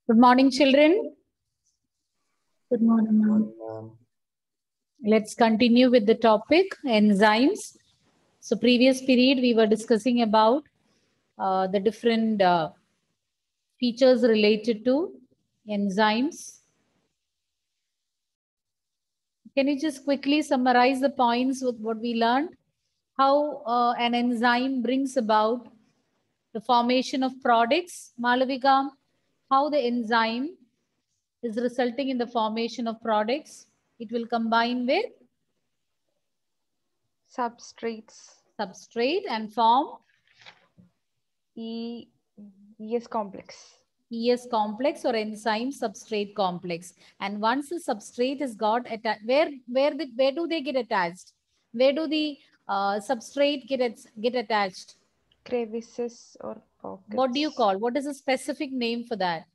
Good morning, children. Good morning, ma'am. Let's continue with the topic enzymes. So, previous period we were discussing about the different features related to enzymes. Can you just quickly summarize the points with what we learned? How an enzyme brings about the formation of products, Malavika? How the enzyme is resulting in the formation of products? It will combine with substrate and form ES complex. ES complex or enzyme substrate complex. And once the substrate is got attached, where do they get attached? Where do the substrate get attached? Crevices or pockets. What do you call? What is a specific name for that?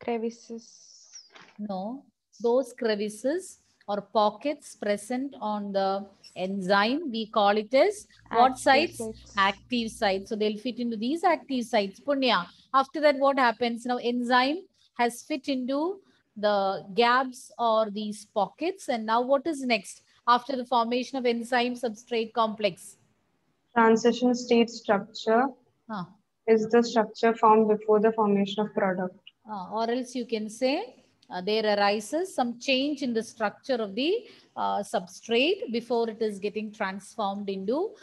Crevices. No, those crevices or pockets present on the enzyme, we call it as what sites? Active sites. So they'll fit into these active sites. Punya. After that, what happens? Now, enzyme has fit into the gaps or these pockets. And now what is next after the formation of enzyme substrate complex? Transition state structure is the structure formed before the formation of product. Or else you can say there arises some change in the structure of the substrate before it is getting transformed into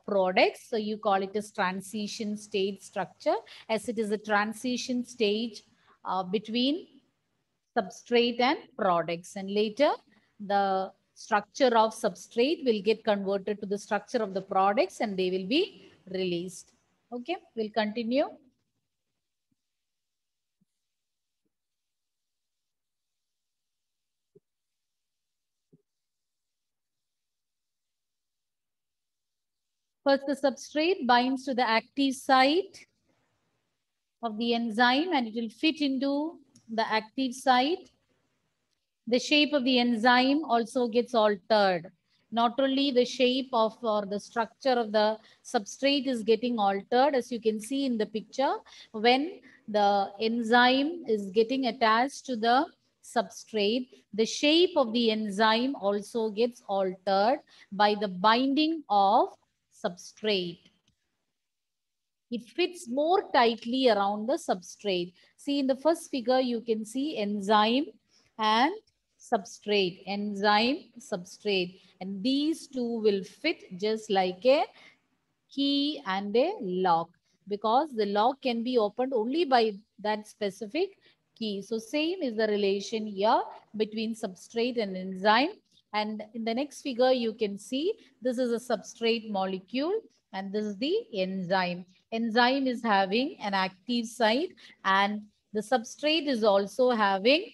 products. So you call it as transition state structure, as it is a transition stage between substrate and products. And later the structure of substrate will get converted to the structure of the products and they will be released. Okay, we'll continue. First, the substrate binds to the active site of the enzyme and it will fit into the active site. The shape of the enzyme also gets altered. Not only the shape of or the structure of the substrate is getting altered, as you can see in the picture, when the enzyme is getting attached to the substrate, the shape of the enzyme also gets altered by the binding of substrate. It fits more tightly around the substrate. See in the first figure, you can see enzyme and substrate, enzyme, substrate. And these two will fit just like a key and a lock, because the lock can be opened only by that specific key. So same is the relation here between substrate and enzyme. And in the next figure, you can see this is a substrate molecule and this is the enzyme. Enzyme is having an active site and the substrate is also having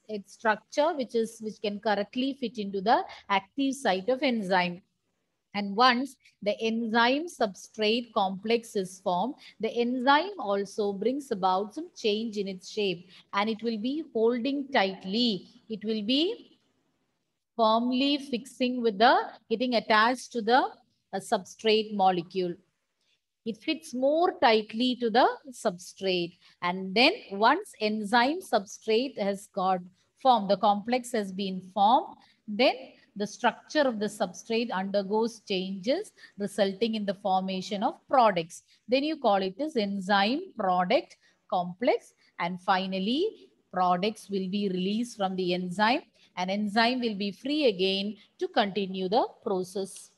its structure which can correctly fit into the active site of enzyme. And once the enzyme substrate complex is formed, the enzyme also brings about some change in its shape and it will be holding tightly. It will be firmly fixing with the getting attached to the substrate molecule. It fits more tightly to the substrate. And then once enzyme substrate has got formed, the complex has been formed, then the structure of the substrate undergoes changes resulting in the formation of products. Then you call it as enzyme product complex. And finally, products will be released from the enzyme and enzyme will be free again to continue the process.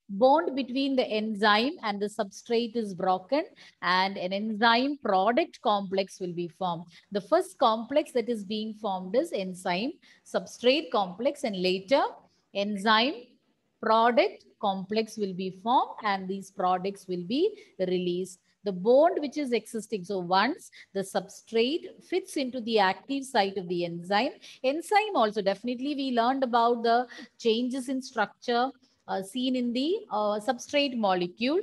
Bond between the enzyme and the substrate is broken and an enzyme product complex will be formed. The first complex that is being formed is enzyme substrate complex and later enzyme product complex will be formed and these products will be released. The bond which is existing, so once the substrate fits into the active site of the enzyme also definitely we learned about the changes in structure seen in the substrate molecule.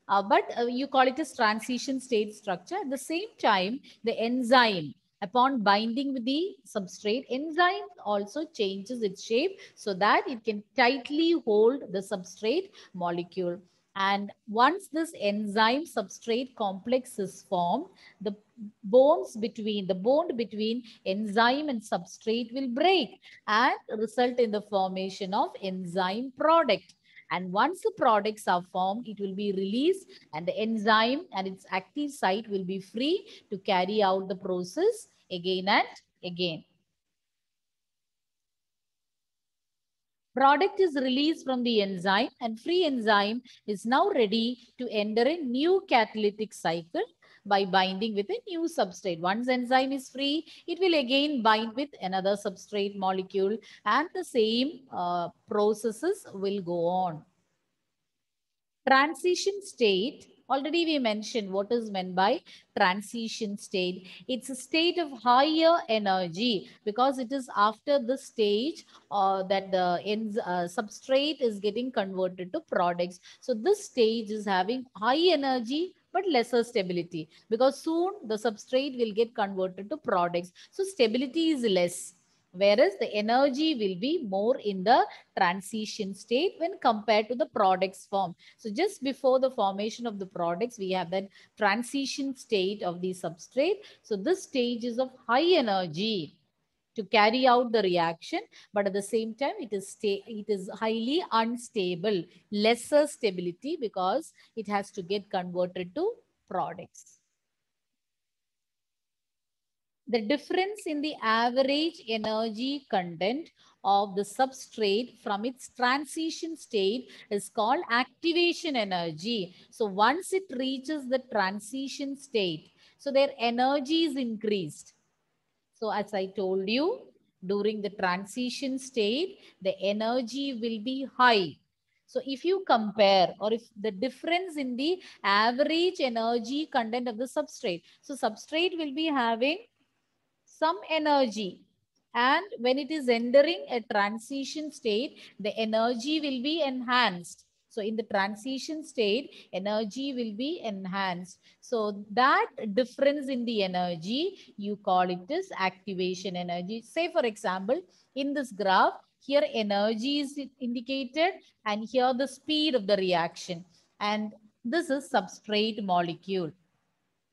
But you call it as transition state structure. At the same time, the enzyme, upon binding with the substrate, enzyme also changes its shape so that it can tightly hold the substrate molecule. And once this enzyme substrate complex is formed, the bond between enzyme and substrate will break and result in the formation of enzyme product. And once the products are formed, it will be released and the enzyme and its active site will be free to carry out the process again and again. Product is released from the enzyme and free enzyme is now ready to enter a new catalytic cycle by binding with a new substrate. Once enzyme is free, it will again bind with another substrate molecule and the same processes will go on. Transition state, already we mentioned what is meant by transition state. It's a state of higher energy because it is after the stage that the substrate is getting converted to products. So this stage is having high energy but lesser stability because soon the substrate will get converted to products. So stability is less, whereas the energy will be more in the transition state when compared to the products form. So just before the formation of the products, we have that transition state of the substrate. So this stage is of high energy to carry out the reaction, but at the same time, it is highly unstable, lesser stability because it has to get converted to products. The difference in the average energy content of the substrate from its transition state is called activation energy. So once it reaches the transition state, so their energy is increased. So as I told you, during the transition state, the energy will be high. So if you compare or if the difference in the average energy content of the substrate, so substrate will be having some energy, and when it is entering a transition state, the energy will be enhanced. So in the transition state, energy will be enhanced. So that difference in the energy, you call it as activation energy. Say for example, in this graph, here energy is indicated and here the speed of the reaction, and this is substrate molecule.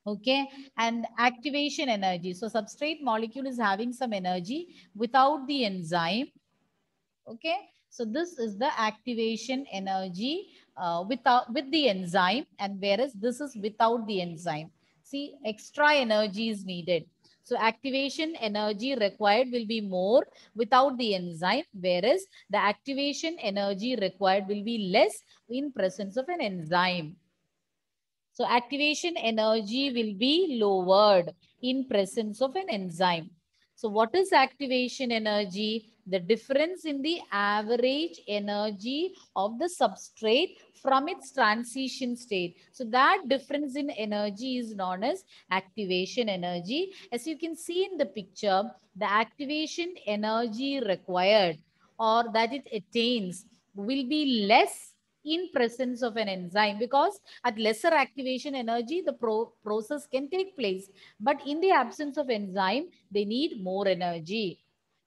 Okay, and activation energy. So substrate molecule is having some energy without the enzyme. Okay, so this is the activation energy with the enzyme, and whereas this is without the enzyme. See, extra energy is needed. So activation energy required will be more without the enzyme, whereas the activation energy required will be less in presence of an enzyme. So activation energy will be lowered in presence of an enzyme. So what is activation energy? The difference in the average energy of the substrate from its transition state. So that difference in energy is known as activation energy. As you can see in the picture, the activation energy required or that it attains will be less in presence of an enzyme because at lesser activation energy, the process can take place. But in the absence of enzyme, they need more energy.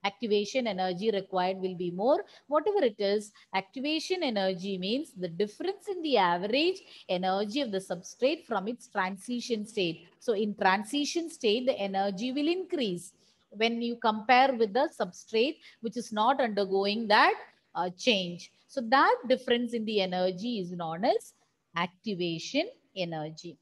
Activation energy required will be more. Whatever it is, activation energy means the difference in the average energy of the substrate from its transition state. So in transition state, the energy will increase when you compare with the substrate which is not undergoing that change. So that difference in the energy is known as activation energy.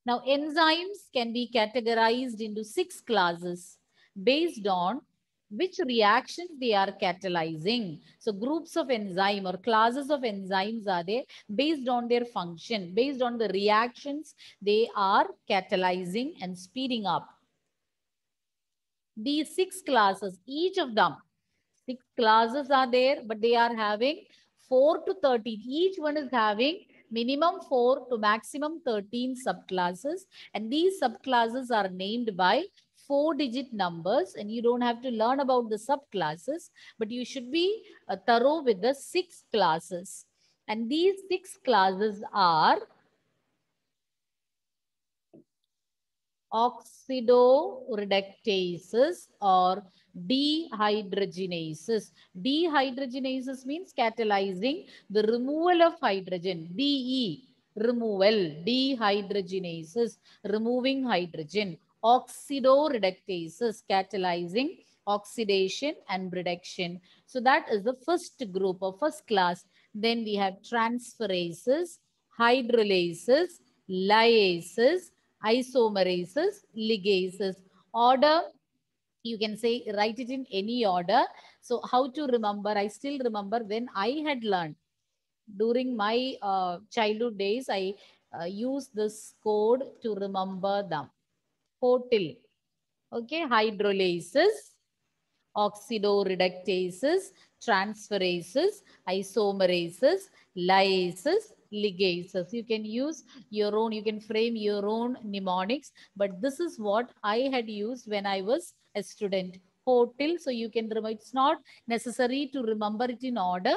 Now, enzymes can be categorized into 6 classes based on which reactions they are catalyzing. So, groups of enzyme or classes of enzymes are there based on their function, based on the reactions they are catalyzing and speeding up. These 6 classes, each of them, 6 classes are there, but they are having 4 to 13. Each one is having minimum 4 to maximum 13 subclasses. And these subclasses are named by 4-digit numbers. And you don't have to learn about the subclasses, but you should be thorough with the 6 classes. And these 6 classes are oxidoreductases or dehydrogenases. Dehydrogenases means catalyzing the removal of hydrogen. DE, removal. Dehydrogenases, removing hydrogen. Oxidoreductases, catalyzing oxidation and reduction. So that is the first group or first class. Then we have transferases, hydrolases, lyases, isomerases, ligases. Order, you can say, write it in any order. So how to remember? I still remember when I had learned during my childhood days, I used this code to remember them. Hotil, okay, hydrolases, oxidoreductases, transferases, isomerases, lyases, ligases. You can use your own, you can frame your own mnemonics, but this is what I had used when I was a student. Hotil, so you can remember, it's not necessary to remember it in order.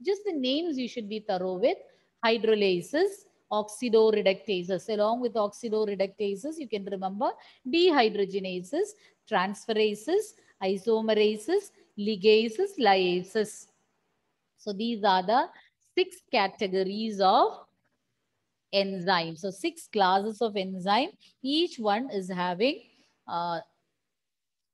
Just the names you should be thorough with. Hydrolases, oxidoreductases. Along with oxidoreductases, you can remember dehydrogenases, transferases, isomerases, ligases, lyases. So these are the 6 categories of enzymes. So 6 classes of enzyme. Each one is having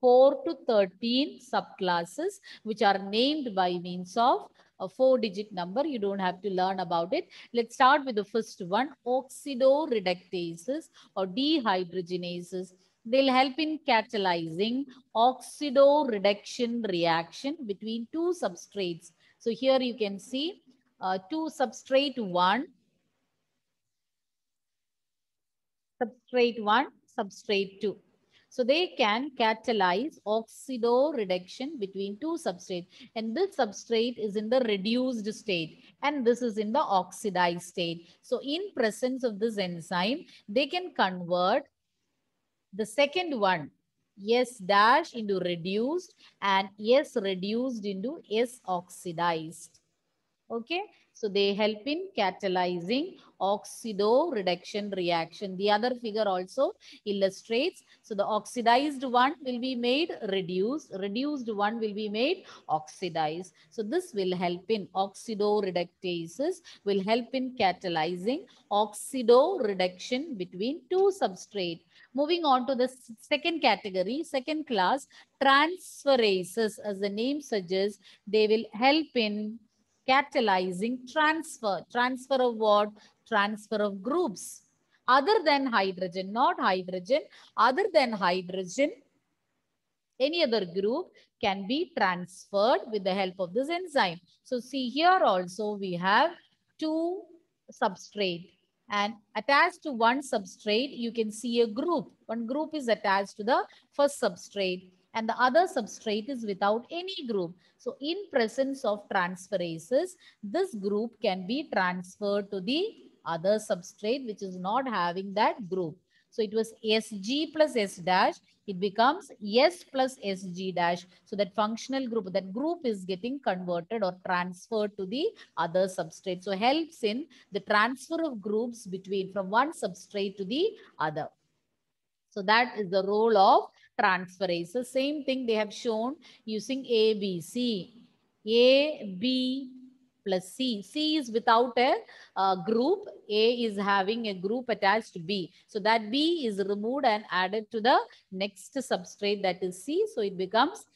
4 to 13 subclasses, which are named by means of a 4-digit number. You don't have to learn about it. Let's start with the first one, oxidoreductases or dehydrogenases. They'll help in catalyzing oxidoreduction reaction between 2 substrates. So here you can see 2 substrate 1, substrate 1, substrate 2. So they can catalyze oxidoreduction between 2 substrates. And this substrate is in the reduced state and this is in the oxidized state. So in presence of this enzyme, they can convert the second one, S dash into reduced and S reduced into S oxidized. Okay, so they help in catalyzing oxidoreduction reaction. The other figure also illustrates. So the oxidized one will be made reduced, reduced one will be made oxidized. So this will help in oxidoreductases, will help in catalyzing oxidoreduction between 2 substrate. Moving on to the second category, second class, transferases. As the name suggests, they will help in catalyzing transfer. Transfer of what? Transfer of groups. Other than hydrogen, not hydrogen, other than hydrogen, any other group can be transferred with the help of this enzyme. So see here also we have 2 substrate and attached to one substrate, you can see a group. One group is attached to the first substrate and the other substrate is without any group. So in presence of transferases, this group can be transferred to the other substrate which is not having that group. So it was Sg plus S dash, it becomes S plus Sg dash. So that functional group, that group is getting converted or transferred to the other substrate. So helps in the transfer of groups between from one substrate to the other. So that is the role of transferase. Same thing they have shown using A, B, C. A, B plus C. C is without a group. A is having a group attached to B. So that B is removed and added to the next substrate, that is C. So it becomes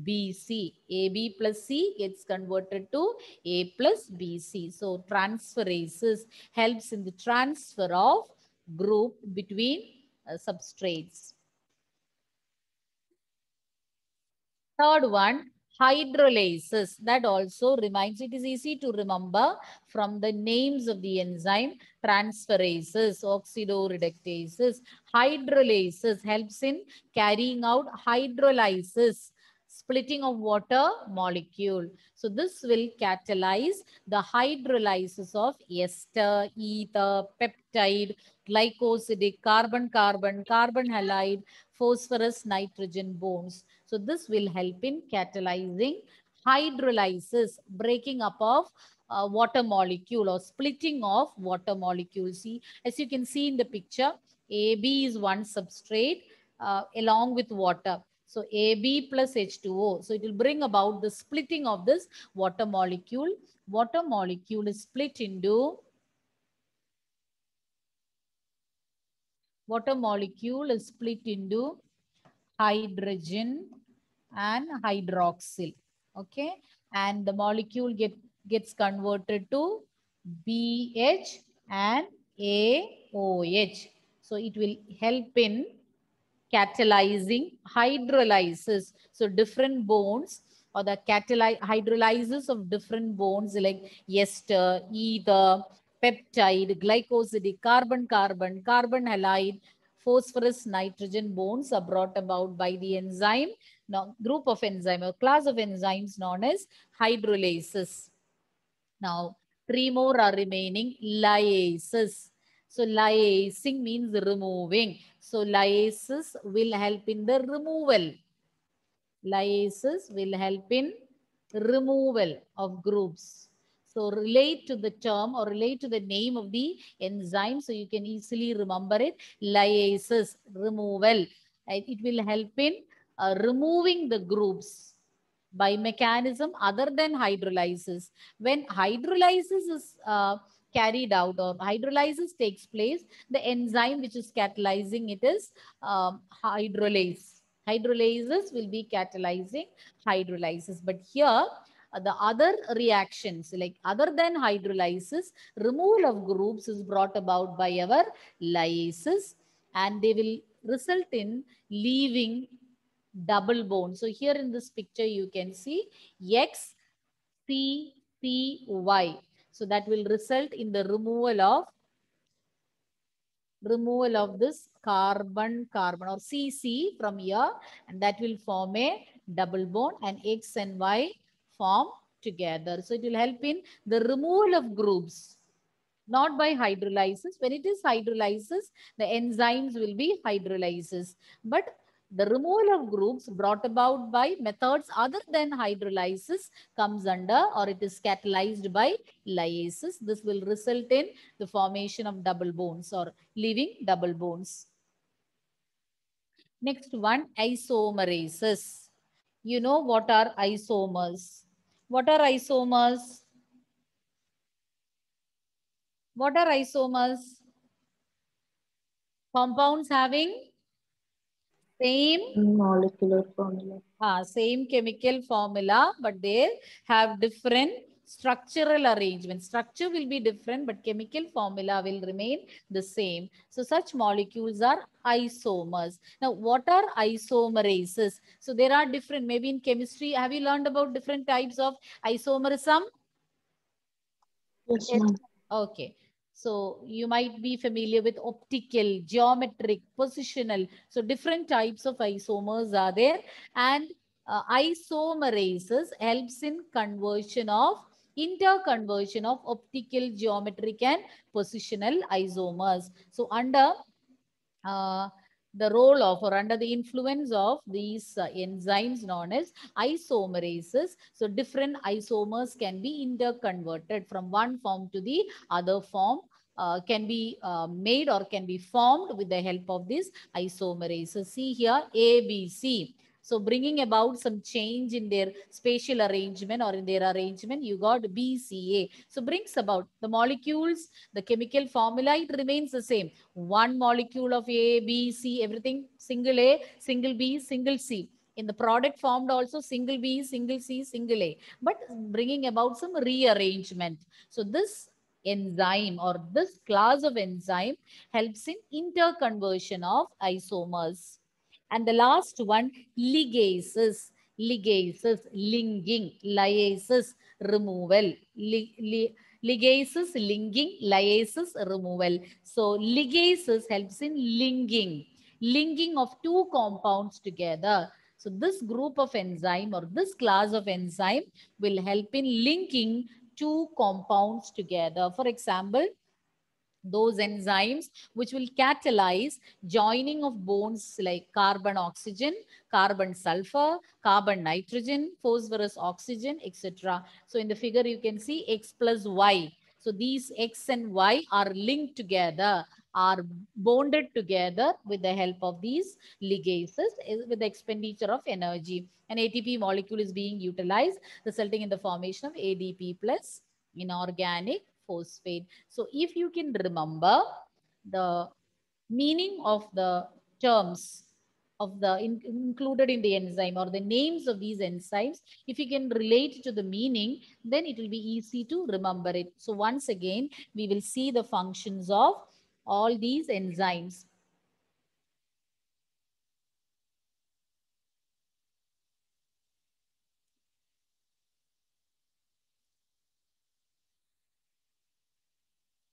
BC. AB plus C gets converted to A plus BC. So transferases helps in the transfer of group between substrates. Third one, hydrolases. That also reminds, it is easy to remember from the names of the enzyme. Transferases, oxidoreductases. Hydrolases helps in carrying out hydrolysis, splitting of water molecule. So this will catalyze the hydrolysis of ester, ether, peptide, glycosidic, carbon-carbon, carbon halide, phosphorus, nitrogen bonds. So this will help in catalyzing hydrolysis, breaking up of water molecule or splitting of water molecule. See, as you can see in the picture, AB is one substrate along with water. So AB plus H2O. So it will bring about the splitting of this water molecule. Water molecule is split into hydrogen and hydroxyl. Okay, and the molecule gets converted to BH and AOH. So it will help in catalyzing hydrolysis. So different bonds or the hydrolysis of different bonds like ester, ether, peptide, glycosidic, carbon-carbon, carbon halide, phosphorus nitrogen bonds are brought about by the enzyme, now group of enzyme or class of enzymes known as hydrolysis. Now, three more are remaining, lyases. So, lyasing means removing. So, lyases will help in the removal. Lyases will help in removal of groups. So, relate to the term or relate to the name of the enzyme. So, you can easily remember it. Lyases, removal. It will help in removing the groups by mechanism other than hydrolysis. When hydrolysis is carried out or hydrolysis takes place, the enzyme which is catalyzing it is hydrolase. Hydrolases will be catalyzing hydrolysis. But here, the other reactions, like other than hydrolysis, removal of groups is brought about by our lyases, and they will result in leaving double bond. So here in this picture, you can see X, C, C, Y. So that will result in the removal of this carbon-carbon or CC from here, and that will form a double bond, and X and Y form together. So it will help in the removal of groups, not by hydrolysis. When it is hydrolysis, the enzymes will be hydrolysis. But the removal of groups brought about by methods other than hydrolysis comes under, or it is catalyzed by lyases. This will result in the formation of double bonds or leaving double bonds. Next one, isomerases. You know what are isomers? What are isomers? What are isomers? Compounds having same molecular formula. Same chemical formula, but they have different structural arrangement. Structure will be different, but chemical formula will remain the same. So such molecules are isomers. Now, what are isomerases? So there are different, maybe in chemistry, have you learned about different types of isomerism? Yes, ma'am. Okay. So you might be familiar with optical, geometric, positional. So different types of isomers are there, and isomerases helps in interconversion of optical, geometric and positional isomers. So under the role of or under the influence of these enzymes known as isomerases. So different isomers can be interconverted from one form to the other form, can be made or can be formed with the help of these isomerases. See here, ABC. So bringing about some change in their spatial arrangement or in their arrangement, you got BCA. So brings about the molecules, the chemical formula, it remains the same. One molecule of A, B, C, everything single A, single B, single C. In the product formed also single B, single C, single A. But bringing about some rearrangement. So this enzyme or this class of enzyme helps in interconversion of isomers. And the last one, ligases. Ligases, linking, lyases, removal. Ligases, linking, lyases, removal. So ligases helps in linking of two compounds together. So this group of enzyme or this class of enzyme will help in linking two compounds together. For example, those enzymes which will catalyze joining of bonds like carbon oxygen, carbon sulfur, carbon nitrogen, phosphorus oxygen, etc. So in the figure you can see X plus Y. So these X and Y are linked together are bonded together with the help of these ligases with the expenditure of energy. An ATP molecule is being utilized, resulting in the formation of ADP plus inorganic phosphate. So if you can remember the meaning of the terms of the included in the enzyme or the names of these enzymes, if you can relate to the meaning, then it will be easy to remember it. So once again, we will see the functions of all these enzymes.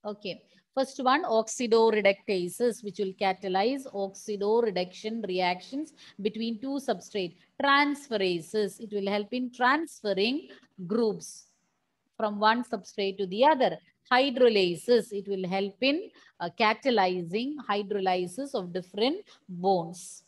Okay, first one, oxidoreductases, which will catalyze oxidoreduction reactions between two substrate. Transferases, it will help in transferring groups from one substrate to the other. Hydrolases, it will help in catalyzing hydrolysis of different bonds.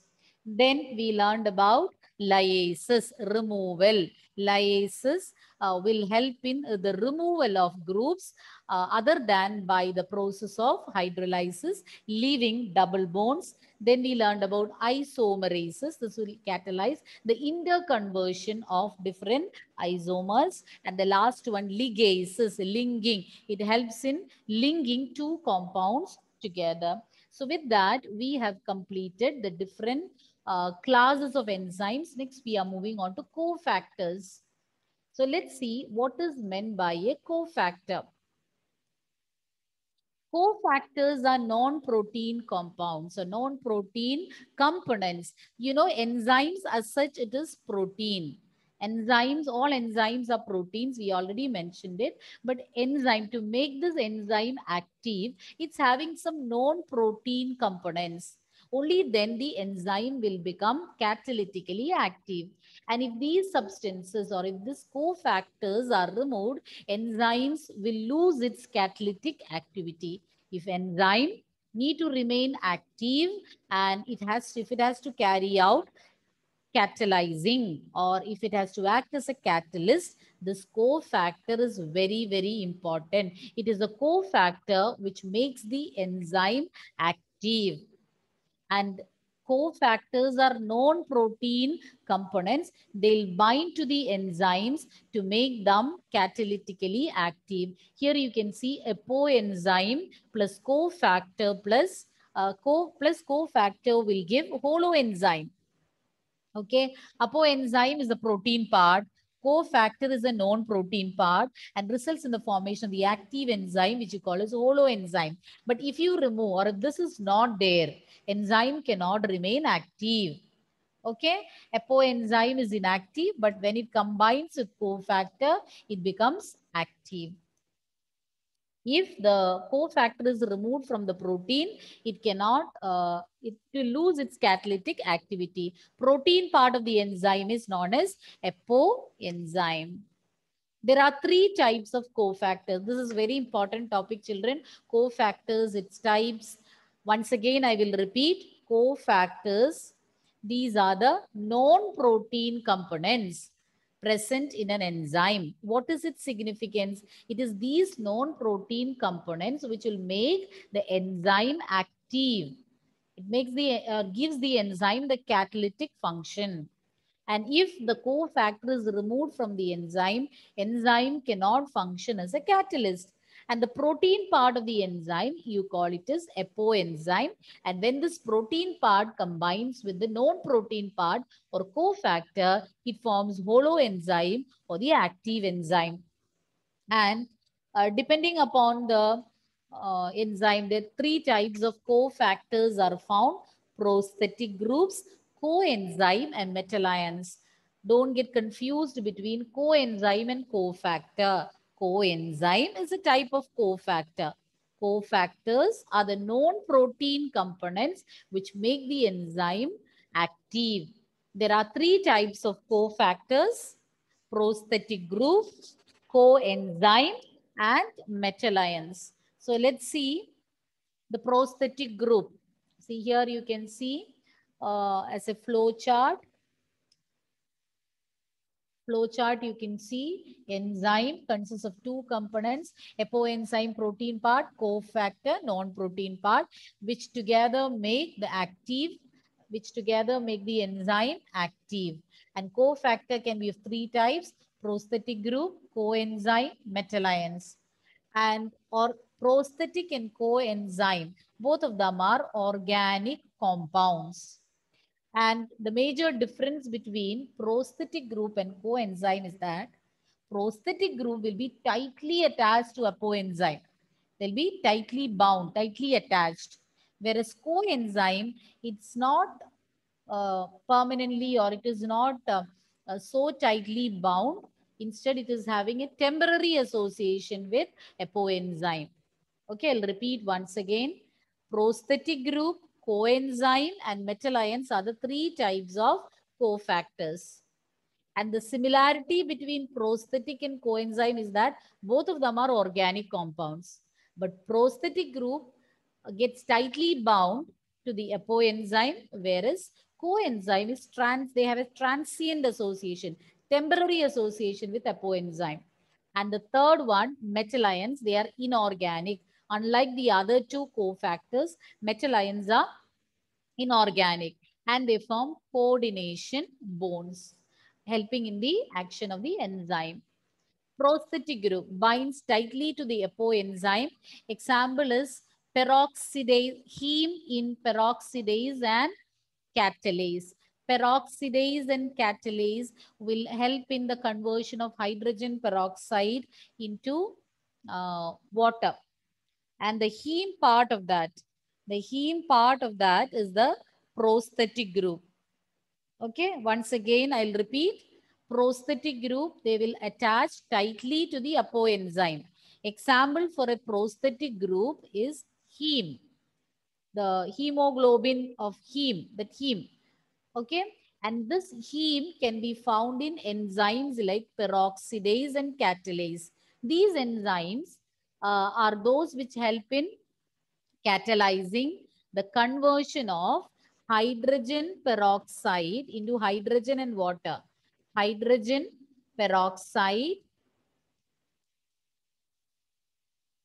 Then we learned about lyases, removal. Lyases will help in the removal of groups other than by the process of hydrolysis, leaving double bonds. Then we learned about isomerases. This will catalyze the interconversion of different isomers. And the last one, ligases, linking. It helps in linking two compounds together. So with that, we have completed the different classes of enzymes. Next, we are moving on to cofactors. So let's see what is meant by a cofactor. Cofactors are non-protein compounds, so non-protein components. You know, enzymes as such, it is protein. Enzymes, all enzymes are proteins. We already mentioned it. But enzyme, to make this enzyme active, it's having some non-protein components. Only then the enzyme will become catalytically active. And if these substances or if these cofactors are removed, enzymes will lose its catalytic activity. If enzyme need to remain active and if it has to carry out catalyzing or if it has to act as a catalyst, this cofactor is very, very important. It is a cofactor which makes the enzyme active. And cofactors are non-protein components. They'll bind to the enzymes to make them catalytically active. Here you can see apoenzyme plus cofactor plus cofactor will give holoenzyme. Okay, apoenzyme is the protein part. Cofactor is a non-protein part and results in the formation of the active enzyme, which you call as holoenzyme. But if you remove or if this is not there, enzyme cannot remain active. Okay, apoenzyme is inactive, but when it combines with cofactor, it becomes active. If the cofactor is removed from the protein, it cannot, it will lose its catalytic activity. Protein part of the enzyme is known as apoenzyme. There are three types of cofactors. This is very important topic, children. Cofactors, its types. Once again, I will repeat. Cofactors, these are the non-protein components present in an enzyme. What is its significance? It is these non-protein components which will make the enzyme active. It makes gives the enzyme the catalytic function. And if the cofactor is removed from the enzyme cannot function as a catalyst. And the protein part of the enzyme, you call it as apoenzyme. And when this protein part combines with the non-protein part or cofactor, it forms holoenzyme or the active enzyme. And depending upon the enzyme, there are three types of cofactors are found: prosthetic groups, coenzyme, and metal ions. Don't get confused between coenzyme and cofactor. Coenzyme is a type of cofactor. Cofactors are the non-protein components which make the enzyme active. There are three types of cofactors: prosthetic group, coenzyme, and metal ions. So let's see the prosthetic group. See here you can see as a flow chart. flow chart, you can see enzyme consists of two components, apoenzyme protein part, cofactor non-protein part, which together make the enzyme active. And cofactor can be of three types: prosthetic group, coenzyme, metal ions. And or prosthetic and coenzyme, both of them are organic compounds. And the major difference between prosthetic group and coenzyme is that prosthetic group will be tightly attached to a coenzyme. They'll be tightly bound, tightly attached. Whereas coenzyme, it's not permanently, or it is not so tightly bound. Instead, it is having a temporary association with apoenzyme. Okay, I'll repeat once again. Prosthetic group, coenzyme, and metal ions are the three types of cofactors. And the similarity between prosthetic and coenzyme is that both of them are organic compounds. But prosthetic group gets tightly bound to the apoenzyme, whereas coenzyme is they have a transient association, temporary association with apoenzyme. And the third one, metal ions, they are inorganic. Unlike the other two cofactors, metal ions are inorganic and they form coordination bonds, helping in the action of the enzyme. Prosthetic group binds tightly to the apoenzyme. Example is peroxidase, heme in peroxidase and catalase. Peroxidase and catalase will help in the conversion of hydrogen peroxide into water. And the heme part of that is the prosthetic group. Okay, once again, I'll repeat. Prosthetic group, they will attach tightly to the apoenzyme. Example for a prosthetic group is heme. The hemoglobin of heme, that heme. Okay, and this heme can be found in enzymes like peroxidase and catalase. These enzymes are those which help in catalyzing the conversion of hydrogen peroxide into hydrogen and water. Hydrogen peroxide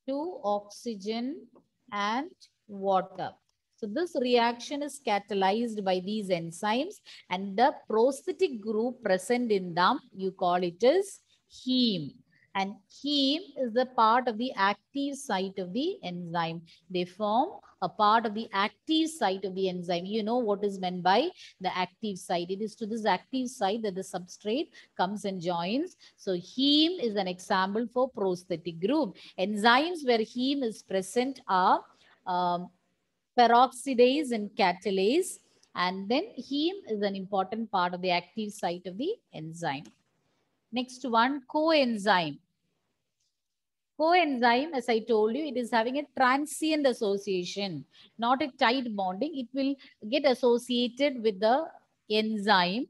to oxygen and water. So this reaction is catalyzed by these enzymes, and the prosthetic group present in them, you call it as heme. And heme is the part of the active site of the enzyme. They form a part of the active site of the enzyme. You know what is meant by the active site. It is to this active site that the substrate comes and joins. So heme is an example for prosthetic group. Enzymes where heme is present are peroxidase and catalase. And then heme is an important part of the active site of the enzyme. Next one, coenzyme. Coenzyme, as I told you, it is having a transient association, not a tight bonding. It will get associated with the enzyme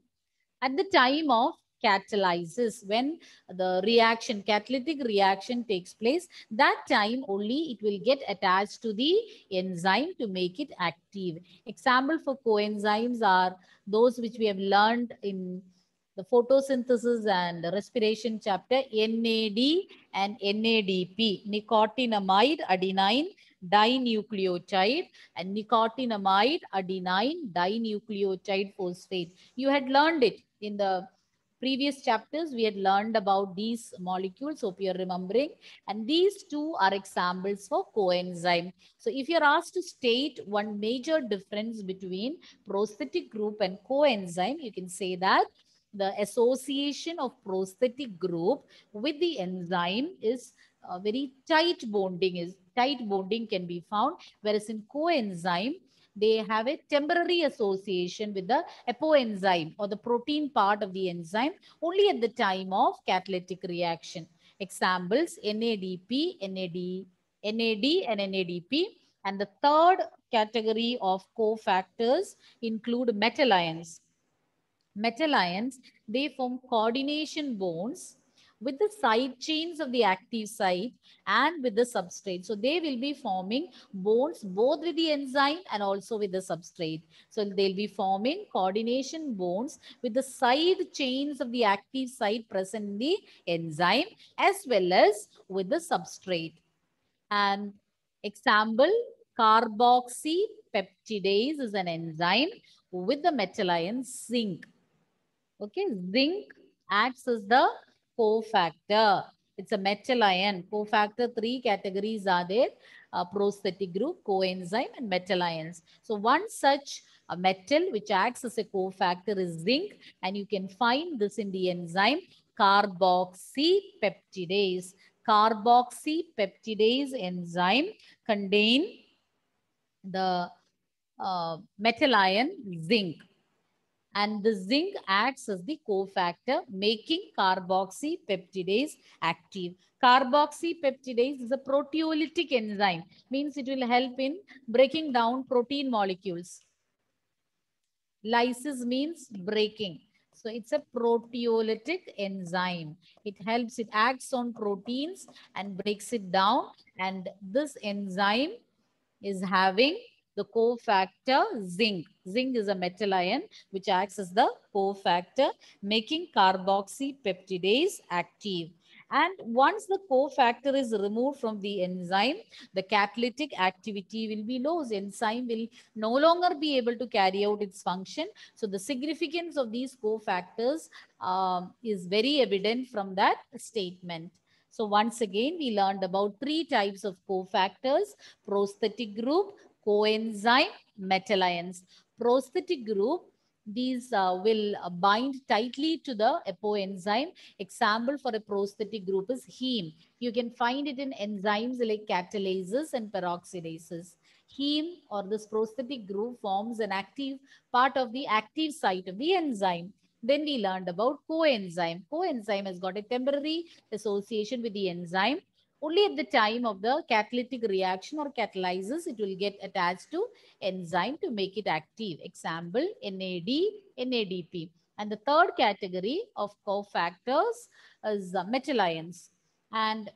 at the time of catalysis. When the reaction, catalytic reaction takes place, that time only it will get attached to the enzyme to make it active. Example for coenzymes are those which we have learned in the photosynthesis and respiration chapter, NAD and NADP, nicotinamide adenine dinucleotide and nicotinamide adenine dinucleotide phosphate. You had learned it in the previous chapters. We had learned about these molecules. Hope you're remembering. And these two are examples for coenzyme. So if you're asked to state one major difference between prosthetic group and coenzyme, you can say that the association of prosthetic group with the enzyme is very tight bonding can be found, whereas in coenzyme they have a temporary association with the apoenzyme or the protein part of the enzyme only at the time of catalytic reaction. Examples NADP, NAD and NADP. And the third category of cofactors include metal ions. Metal ions, they form coordination bonds with the side chains of the active site and with the substrate. So they will be forming bonds both with the enzyme and also with the substrate. So they'll be forming coordination bonds with the side chains of the active site present in the enzyme as well as with the substrate. And example, carboxypeptidase is an enzyme with the metal ion zinc. Okay, zinc acts as the cofactor. It's a metal ion. Cofactor, 3 categories are there. Prosthetic group, coenzyme and metal ions. So one such metal which acts as a cofactor is zinc, and you can find this in the enzyme carboxypeptidase. Carboxypeptidase enzyme contain the metal ion zinc, and the zinc acts as the cofactor making carboxypeptidase active. Carboxypeptidase is a proteolytic enzyme, means it will help in breaking down protein molecules. Lysis means breaking. So it's a proteolytic enzyme. It helps, it acts on proteins and breaks it down. And this enzyme is having the cofactor zinc. Zinc is a metal ion which acts as the cofactor making carboxypeptidase active. And once the cofactor is removed from the enzyme, the catalytic activity will be lost. Enzyme will no longer be able to carry out its function. So the significance of these cofactors is very evident from that statement. So once again, we learned about 3 types of cofactors: prosthetic group, coenzyme, metal ions. Prosthetic group, these will bind tightly to the apoenzyme. Example for a prosthetic group is heme. You can find it in enzymes like catalases and peroxidases. Heme, or this prosthetic group, forms an active part of the active site of the enzyme. Then we learned about coenzyme. Coenzyme has got a temporary association with the enzyme. Only at the time of the catalytic reaction or catalysis, it will get attached to enzyme to make it active. Example, NAD, NADP. And the third category of cofactors is metal ions. And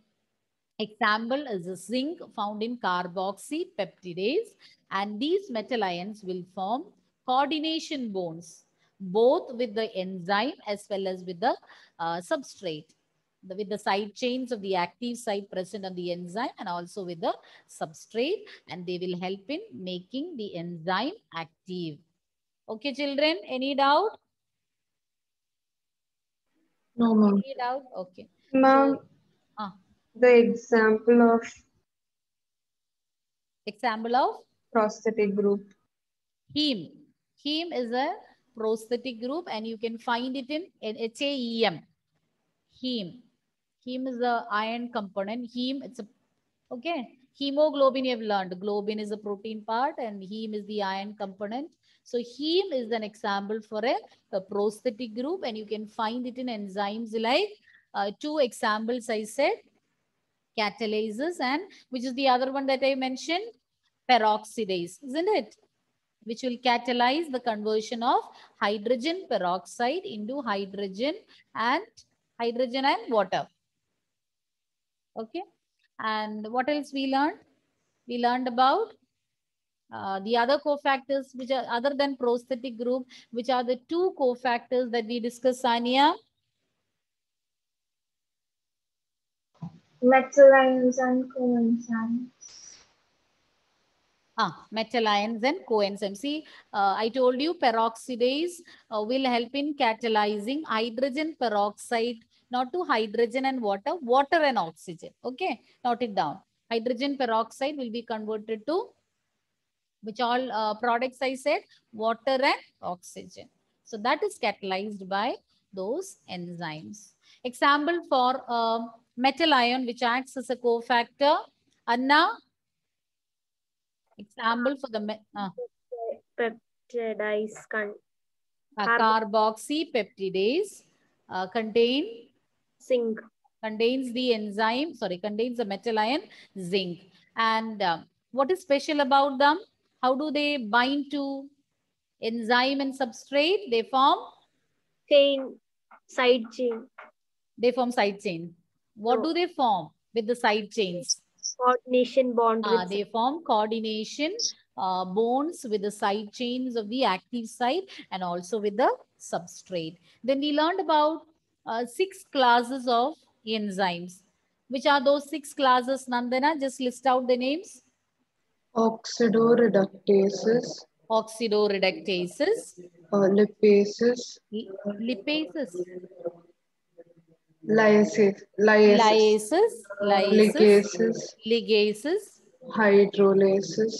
example is a zinc found in carboxypeptidase. And these metal ions will form coordination bonds, both with the enzyme as well as with the substrate, with the side chains of the active site present on the enzyme and also with the substrate, and they will help in making the enzyme active. Okay, children, any doubt? No, ma'am. Any doubt? Okay. Ma'am, So, the example of prosthetic group. Heme. Heme is a prosthetic group and you can find it in HAEM. Heme. Heme is the iron component. Heme, it's a, okay. Hemoglobin you have learned. Globin is a protein part and heme is the iron component. So heme is an example for a prosthetic group, and you can find it in enzymes like 2 examples I said, catalases, and which is the other one that I mentioned, peroxidase, isn't it? Which will catalyze the conversion of hydrogen peroxide into hydrogen and water. Okay. And what else we learned? We learned about the other cofactors which are other than prosthetic group, which are the 2 cofactors that we discussed, Sania. Metal ions and coenzymes. Metal ions and coenzymes. See, I told you peroxidase will help in catalyzing hydrogen peroxide, not to hydrogen and water, water and oxygen. Okay, note it down. Hydrogen peroxide will be converted to which all products I said, water and oxygen. So that is catalyzed by those enzymes. Example for metal ion which acts as a cofactor. Anna, example for the peptidase carboxypeptidase zinc. Contains the enzyme, contains the metal ion zinc. And what is special about them? How do they bind to enzyme and substrate? They form Chain, side chain. They form side chain. What No. do they form with the side chains? Coordination bond with They form coordination bonds with the side chains of the active site and also with the substrate. Then we learned about 6 classes of enzymes. Which are those 6 classes, Nandana? Just list out the names. Oxidoreductases. Oxidoreductases. Lipases. Lipases. Lyases. Ligases. Hydrolases.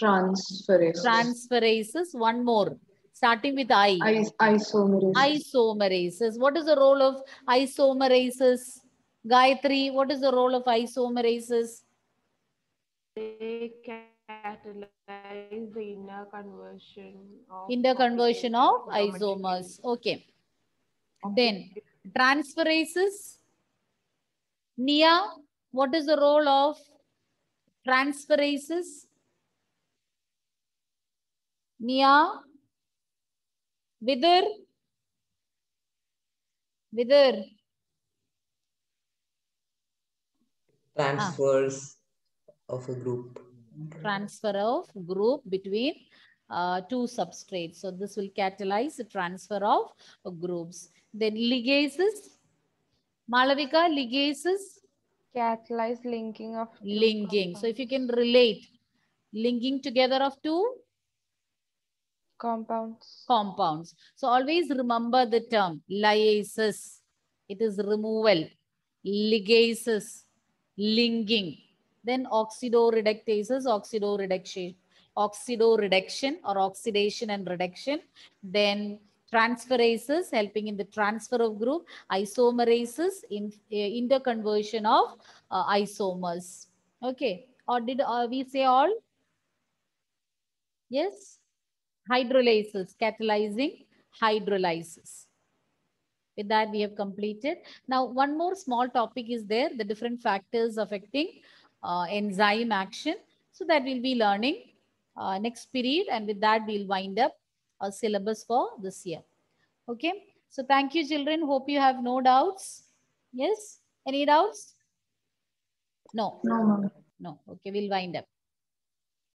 Transferases. One more. Starting with I. Isomerases. What is the role of isomerases? Gayatri, what is the role of isomerases? They catalyze the inner conversion of isomers. Okay. Then transferases. Nia, what is the role of transferases? Nia? Vidar? Transfers of a group. Transfer of group between 2 substrates. So this will catalyze the transfer of groups. Then ligases. Malavika, ligases? catalyze linking of linking. So if you can relate, linking together of 2 compounds. So always remember the term lyases. It is removal. Ligases, linking. Then oxidoreductases, oxidoreduction or oxidation and reduction. Then transferases, helping in the transfer of group. Isomerases, in interconversion of isomers. Okay. Or did we say all? Yes. Hydrolysis, catalyzing hydrolysis. With that, we have completed. Now, one more small topic is there, the different factors affecting enzyme action. So that we'll be learning next period. And with that, we'll wind up our syllabus for this year. Okay. So thank you, children. Hope you have no doubts. Yes? Any doubts? No. No, ma'am. No. Okay, we'll wind up.